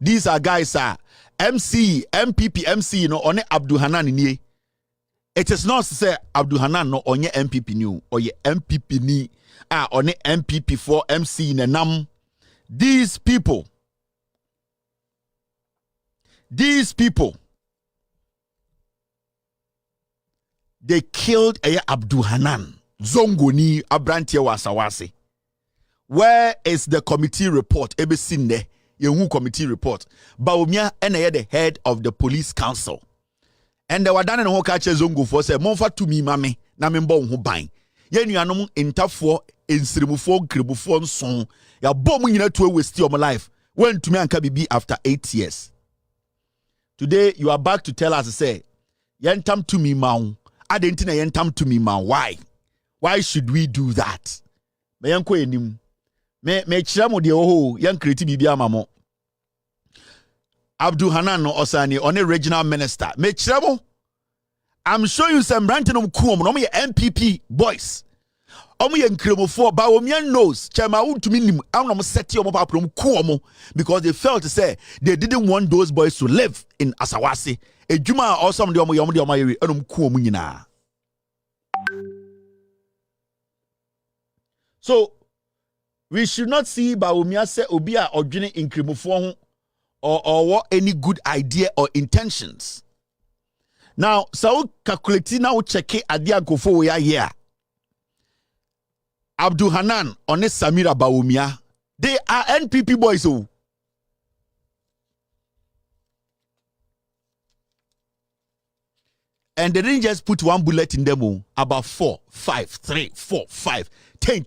these are guys MC, MPP, MC, on Abdul Hanan nie. It is not to say Abdul Hanan no onye MPP new or ye MPP ni on MPP for MC in nam. These people, they killed Abdul Hanan Zongo ni abrantie wasawase. Where is the committee report? Ebesinde yehu committee report. Bawumia ene the head of the police council. And the wadane no ka che Zongo for say monfa tumi mame na membo ho ban. Ye nuanom intafo ensiremufo nkrebufo nson ya bom nyina to waste your life when tumi anka bibi after 8 years. Today you are back to tell us say yentam tumi maun adentina yentam tumi maun. Why should we do that? Me yanko enim me chiramo de oho yan kreti bibia mamo. Abdul Hanan no Osani on a regional minister. Me chiramo, I'm showing you some ranting kuom no me NPP boys. Omo ye nkremofo Bawumia knows chema won to minim am set your paprom kuom because they felt to say they didn't want those boys to live in Asawase. Ejuma also de omo yeri enum kuom nyina. So we should not see Bawumia say obia odwene nkremofo or what any good idea or intentions. Now, so calculate now check it at the ankofo we are here. Abdul Hanan on Samira Bawumia. They are NPP boys. Oh. And they didn't just put one bullet in them. About 4, 5, 3, 4, 5, 10.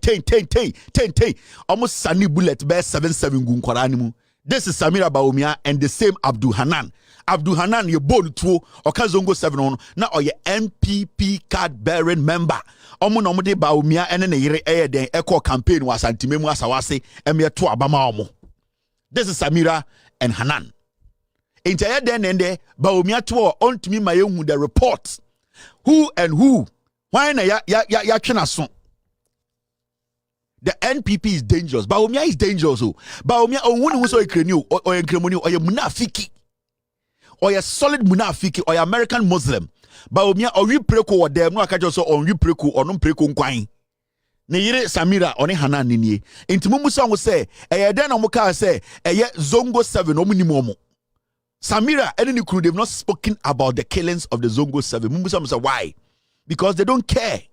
Almost sunny bullet bear 7 gun kwaranimu. This is Samira Bawumia and the same Abdul Hanan. Abdul Hanan, you born to Okazongo 7 on now or your NPP card bearing member. Omunomode Bawumia and then echo campaign was antimemu asawase and me to Abama omo. This is Samira and Hanan. Entire then and there, Bawumia to on to me my own the report. Who and who? Why na ya chinason? The NPP is dangerous. Bawumia is dangerous. Bawumia onwuni wuso ekrenu or enkremoni or munafiki. Or a solid munafiki or American Muslim. Bawumia or we preko or them no akajo so on we preko or no preko nkwan. Ne yire Samira oni Hanan ni. Enti mumusa ngo say den omo ka say Zongo 7 omunimo omo. Samira and any crew they've not spoken about the killings of the Zongo 7. Mumusa say why? Because they don't care.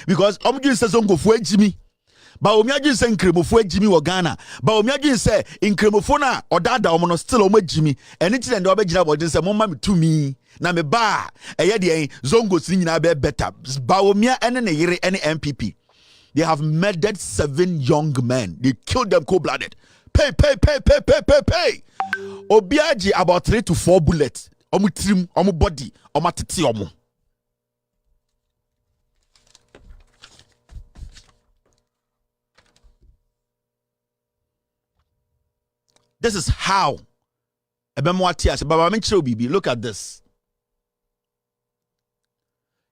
Because Omjin says Zongo for Jimmy. Bawumia Jin say Nkremofo Jimmy wa Ghana. Bawumia Jin say Nkremofo na odada omo still omo Jimmy. Anything and obejina about say mama me to me. Na me ba de Zongo si nyina be better. Bawumia ene ne yire ene MPP. They have murdered 7 young men. They killed them cold-blooded. Pay. Obiaji about 3 to 4 bullets. Omu trim, omu body, omu titi omu. This is how. Look at this.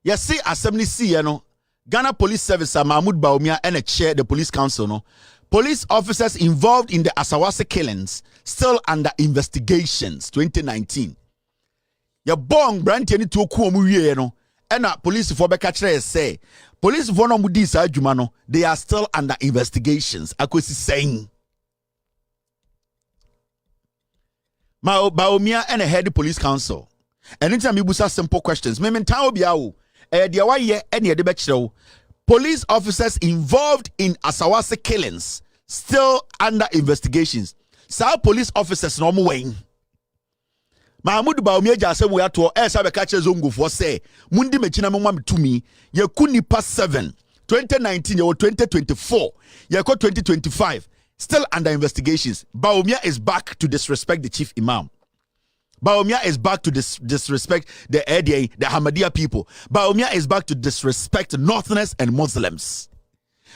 You see, Assembly C, Ghana Police Service, Mahmoud Bawumia, and a chair the police council. No, police officers involved in the Asawase killings still under investigations. 2019. Your bong branch any to kuomu and police for Bekatre say police for no mudis ajumano they are still under investigations. Akwesi saying. Bawumia and a head police council. And anytime you ask simple questions, police officers involved in Asawase killings still under investigations. Sa police officers no more weighing. Mahmoud Bawumia jase we ato esa be kache Zongo for say mundi mechina memwa to me ye kunipa 7 2019 ye 2024 ye 2025 still under investigations. Bawumia is back to disrespect the chief imam. Bawumia is back to disrespect the Ahmadiyya people. Bawumia is back to disrespect Northerners and Muslims.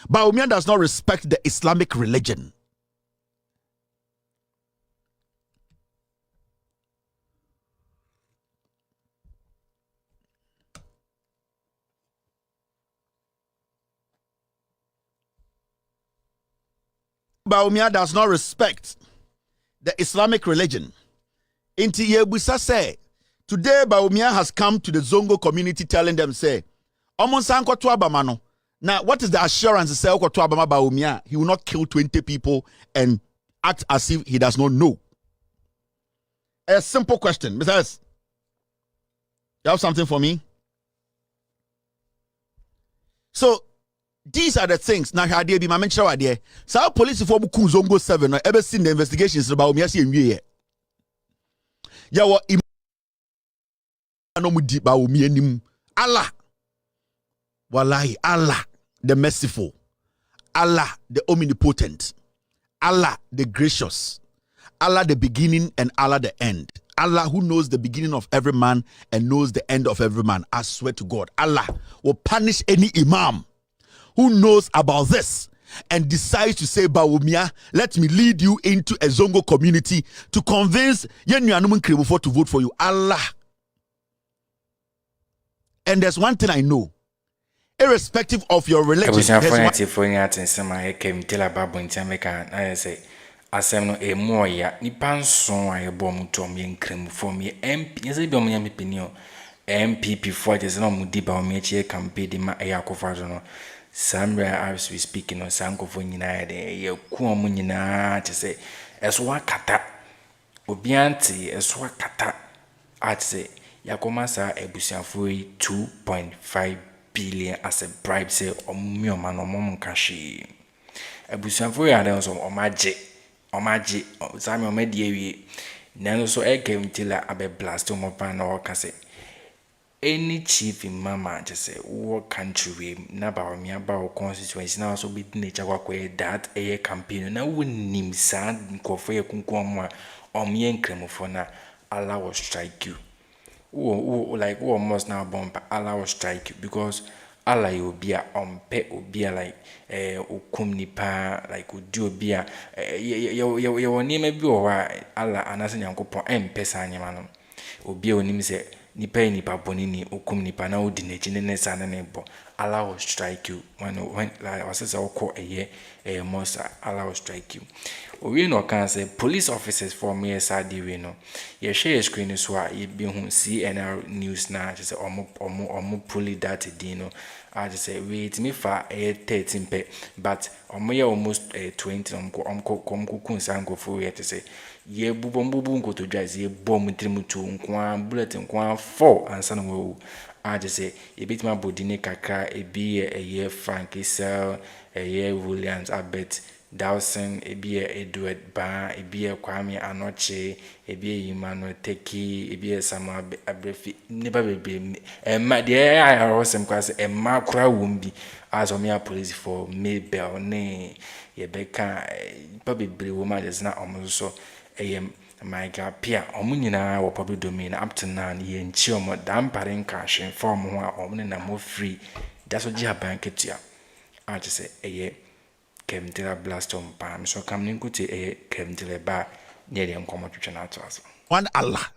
Bawumia does not respect the Islamic religion. Bawumia does not respect the Islamic religion. Inti yebusa say, today Bawumia has come to the Zongo community telling them, say, Omonsanko to Abamano. Now, what is the assurance say to Abama Bawumia? He will not kill 20 people and act as if he does not know. A simple question. Mrs. You have something for me? So, these are the things. Now, how do you my mention idea? So, police for Zongo 7 ever seen the investigations about Bawumia in year. Ya wa imano di Bawumia nim. Allah. Wallahi, Allah, the merciful. Allah, the omnipotent. Allah, the gracious. Allah, the beginning and Allah, the end. Allah, who knows the beginning of every man and knows the end of every man. I swear to God, Allah will punish any imam who knows about this and decides to say, Bawumia, let me lead you into a Zongo community to convince Yenuanumun Kribufo to vote for you. Allah. And there's one thing I know. Irrespective of your religion, asem no emo ya nipa nson a yebo mutom ye nkrem from ye MP yese bi omo mepeni NPP for just no mudi ba omo echi campaign di ma ya kofa no somewhere as we speaking on sankofo nyina de ye ku omo nyina te se eso akata obianti eso akata at se yakoma sa ebusiafo 2.5 billion as a bribe say omo oma no omo nkashi ebusiafo ya de so omaji sami omedi ewie nano so ekem tila abe blast omo pan na okase any chief imam just say wo country na Bawumia ba o constituency na so be nature kwa that a campaign na wonim sa nkofo ye kunkom a omye nkremofo na Allah will strike you like wo must now bump Allah will strike you because Allah you be a obia like okum nipa like odi obia ye woni ma bi o wa Allah anase nyankopon empesa anyama no obia onim se nipa boni ni okum nipa na odi na chine ne sa na ne bo Allah will strike you when like was say okọ most Allah will strike you we no can say police officers for me sadi we no ye share screen so a ye bi hu CNR news na just say omo pulley that din no I just say wait me for 13 pe but omo ye almost 20 omko kunsango for we to say ye bubu nko to drive ye bom trimutu nko bullet nko 4 ansa no we I just say a bit my body ne kaka e be a year Frank Isel a year Williams I bet Dawson e be a Edward Ba e be a Kwame Anoche e be Emmanuel Teki e be a Samuel Abrefi never be a ma dear I was some class a macra wumbi as on me police for Maybell ne ye beka probably woman is not almost so my God, Pia, Omunina, or public domain up to now, ye and Chiomo, dampering cash and form one omnina more free. That's what you have banket here. I just say, a year came to a blast on palm, so coming good to a came to a bar near the uncommon to us. One Allah,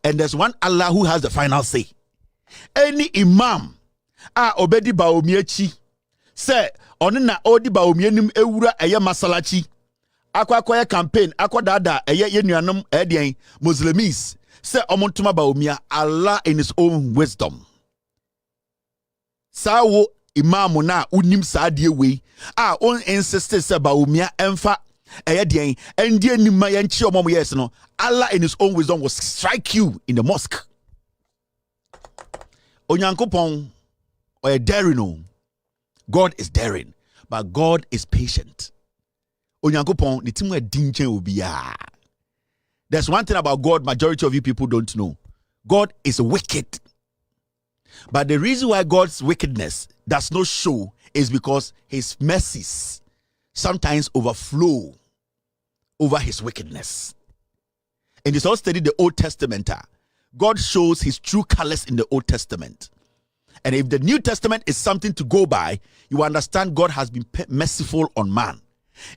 and there's one Allah who has the final say. Any imam, obedi Bawumia say, onina odi Bawumia nim eura aya masalachi. Akwa campaign dada ye nuanom edian Muslims say omontuma Bawumia Allah in his own wisdom sawo imam na unim saade we on insist say Bawumia emfa edian endie nima ye nchi omom yes no Allah in his own wisdom will strike you in the mosque. Onyankopon or daring no, God is daring but God is patient. There's one thing about God majority of you people don't know. God is wicked. But the reason why God's wickedness does not show is because his mercies sometimes overflow over his wickedness. And it's all studied the Old Testament. God shows his true colors in the Old Testament. And if the New Testament is something to go by, you understand God has been merciful on man.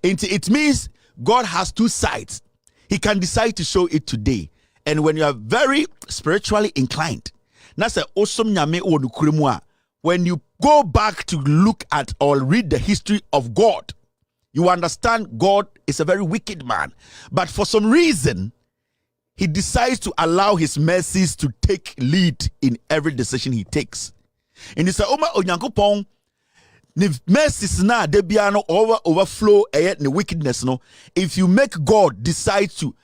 It means God has two sides. He can decide to show it today. And when you are very spiritually inclined, when you go back to look at or read the history of God, you understand God is a very wicked man. But for some reason, he decides to allow his mercies to take lead in every decision he takes. And he said, Oma Onyankopon, the mercies na debiano overflow the wickedness. No, if you make God decide to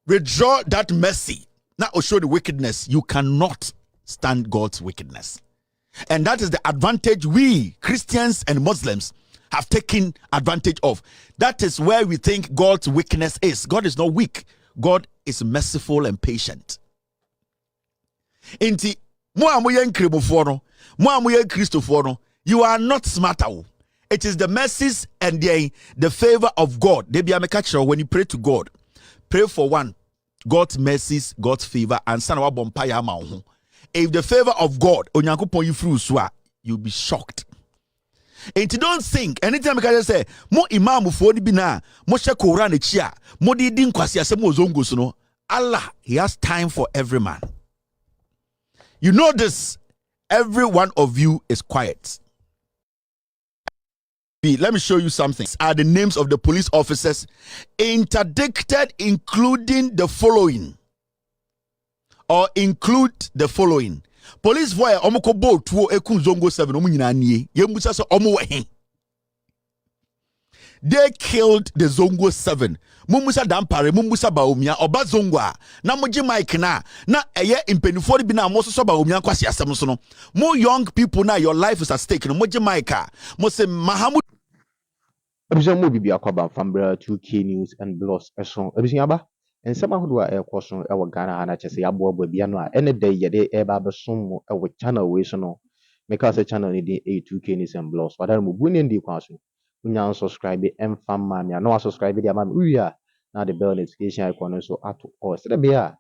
withdraw that mercy, now show the wickedness, you cannot stand God's wickedness. And that is the advantage we Christians and Muslims have taken advantage of. That is where we think God's weakness is. God is not weak. God is merciful and patient. Inti mo amoye nkremofo no, mo amoye Christofo no, you are not smarter. It is the mercies and the favor of God. They be a when you pray to God, pray for one, God's mercies, God's favor, and son of bompire ma. If the favor of God, onyankopon you through swa, you'll be shocked. And you don't think anytime I can say mo imam for ni bina mo she Quran chia mo di din kwasi asem ozongo so no. Allah, he has time for every man. You know this, every one of you is quiet. Let me show you something. These are the names of the police officers interdicted, including the following. Or include the following. Police voya omoko bo tuo ekun zongo 7 omu nyina nie yemusa so omo wehe. They killed the Zongo 7. Mumusa dampare mumusa Bawumia oba zongo a na moji mic na eye impenifo bi na mo so Bawumia kwasi asem so no. More young people now, your life is at stake no moji mic a mo se Mahamud Ebisan mo bibi akwaba fambra 2K News and Blogs eso ebisan aba ensema hodo a ekoso e wo Ghana ha na chese yaboabo bia no a ene day yede e ba besom mo e wo channel we so no make us a channel ni dey 2K News and Blogs wadar mo bu ne ndi kwa so unya subscribe emfa ma me no subscribe dia ma me a na the bell notification icon so ato all se be a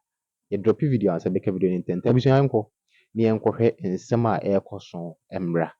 ye drop video and se make video ni tenta ebisan yanko ni enko hwe ensema a ekoso emra